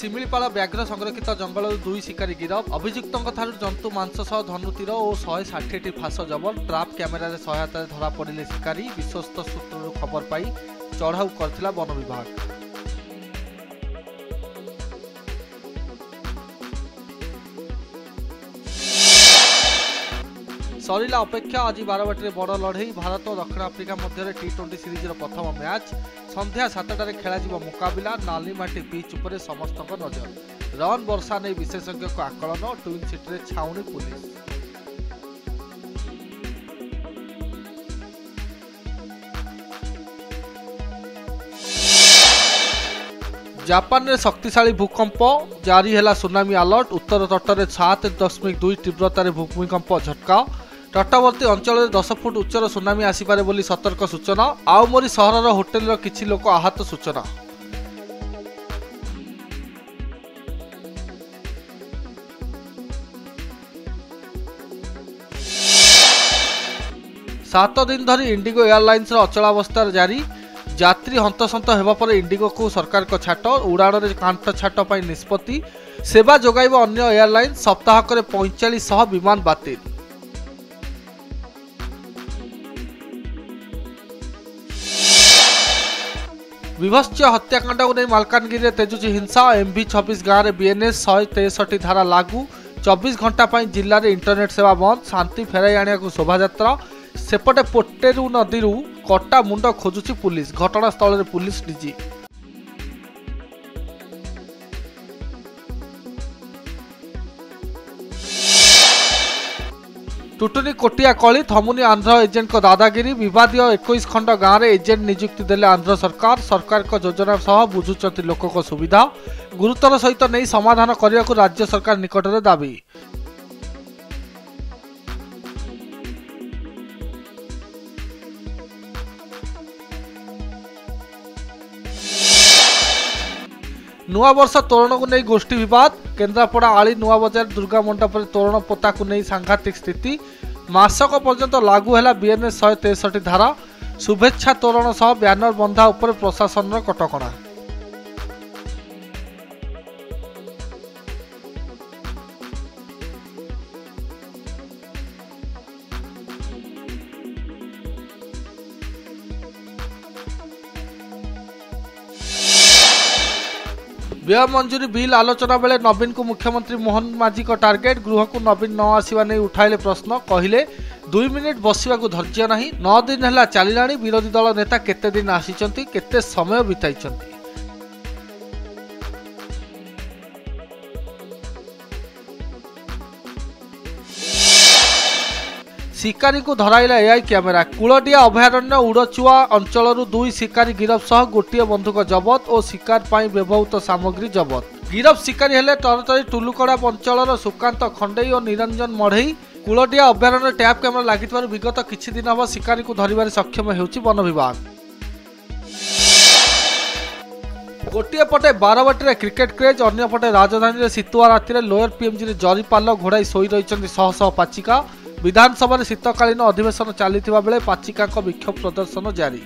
शिमिलीपाल व्याघ्र संरक्षित जंगल दुई शिकारी गिरफ अभियुक्तों जंतु मांस सह धनुतीर और 160टी फास जबत ट्राप कैमेरा सहायता धरा पड़े शिकारी विश्वस्त सूत्रु खबर पाई चढ़ाऊ करथिला वन विभाग। सरिला अपेक्षा आज बारवाटी बड़ लड़ई भारत और दक्षिण आफ्रिका मध्य टी20 सीरीज प्रथम मैच संध्या 7टार खेल मुकाबिला नालीमाटी पिच उपरे समस्त नजर रन वर्षा नहीं विशेषज्ञ आकलन ट्विन सिटी छाउनी पुलिस। जापान में शक्तिशाली भूकंप जारी है सुनामी अलर्ट उत्तर तट में 7.2 तीव्रतार भूमिकंप झटका तटवर्ती अंचल 10 फुट उच्चर सुनामी आसीपारे बोली सतर्क सूचना आओमोरी सहर होटेल किछि लोक आहत सूचना। सात दिन धरी इंडिगो एयरलाइंस अचलावस्था जारी यात्री हंतसंत होगा पर इंडिगो को सरकार को छाट उड़ाण में कांट छाट पर निष्पत्ति सेवा जोगाइब अन्य एयरलाइन सप्ताहक 4500 विमान बातिल। विभत्स हत्याकांड को नहीं मालकानगिरी तेजुची हिंसा MV26 गाँव में BNS 163 धारा लागू 24 घंटा पर जिले में इंटरनेट सेवा बंद शांति फेराई आने को शोभायात्रा सेपटे पोटेरू नदी कटा मुंड खोजुची पुलिस घटनास्थल में पुलिस डीजी। टुटुनी कोटिया कली थमुनी आंध्र एजेंट को दादागिरी विवादीय 21 खंड गाँव में एजेंट नियुक्ति देले आंध्र सरकार को योजना सह बुझुचंती लोक को सुविधा गुरुतर सहित नहीं समाधान करने को राज्य सरकार निकट में दाबी। नुआ वर्ष तोरण को नहीं गोष्ठी विवाद केन्द्रापड़ा आली नुआ बजार दुर्गा मंडप तोरण पोता को नहीं सांघातिक स्थिति मासक पर्यंत लागू है BNS 163 धारा शुभेच्छा तोरण सह ब्यानर बंधा उपर प्रशासन कटकणा। व्यय मंजूरी बिल आलोचना बेले नवीन को मुख्यमंत्री मोहन माझी को टार्गेट गृह को नवीन न आसवा नहीं उठाइले प्रश्न कहले 2 मिनिट बसवा को धैर्य नहीं 9 दिन है चलिला विरोधी दल नेता केते दिन आसीचंती केते समय बिताइचंती। शिकारी को धराइला एआई कैमेरा कुलडिया अभयारण्य उड़चुआ अंचल 2 शिकारी गिरफ सह गोटे बंधुक जबत और शिकार पर व्यवहृत सामग्री जबत गिरफ शिकारी हेले तरतरी टुलुकड़ा अंचल सुकांत खंडेई और निरंजन मढ़ई कुलडिया अभयारण्य टैप कैमेरा लगी विगत किछि दिन हम शिकारी को धरिबारे सक्षम हेउछि वन विभाग। गोटे पटे बारवाटी क्रिकेट क्रेज अन्य पटे राजधानी शीतुआ राति लोयर PMG जरीपाल घोड़ाई शोई रही शह शह पाचिका विधानसभा शीतकालीन अधिवेशन चली बेले पाचिका विक्षोभ प्रदर्शन जारी।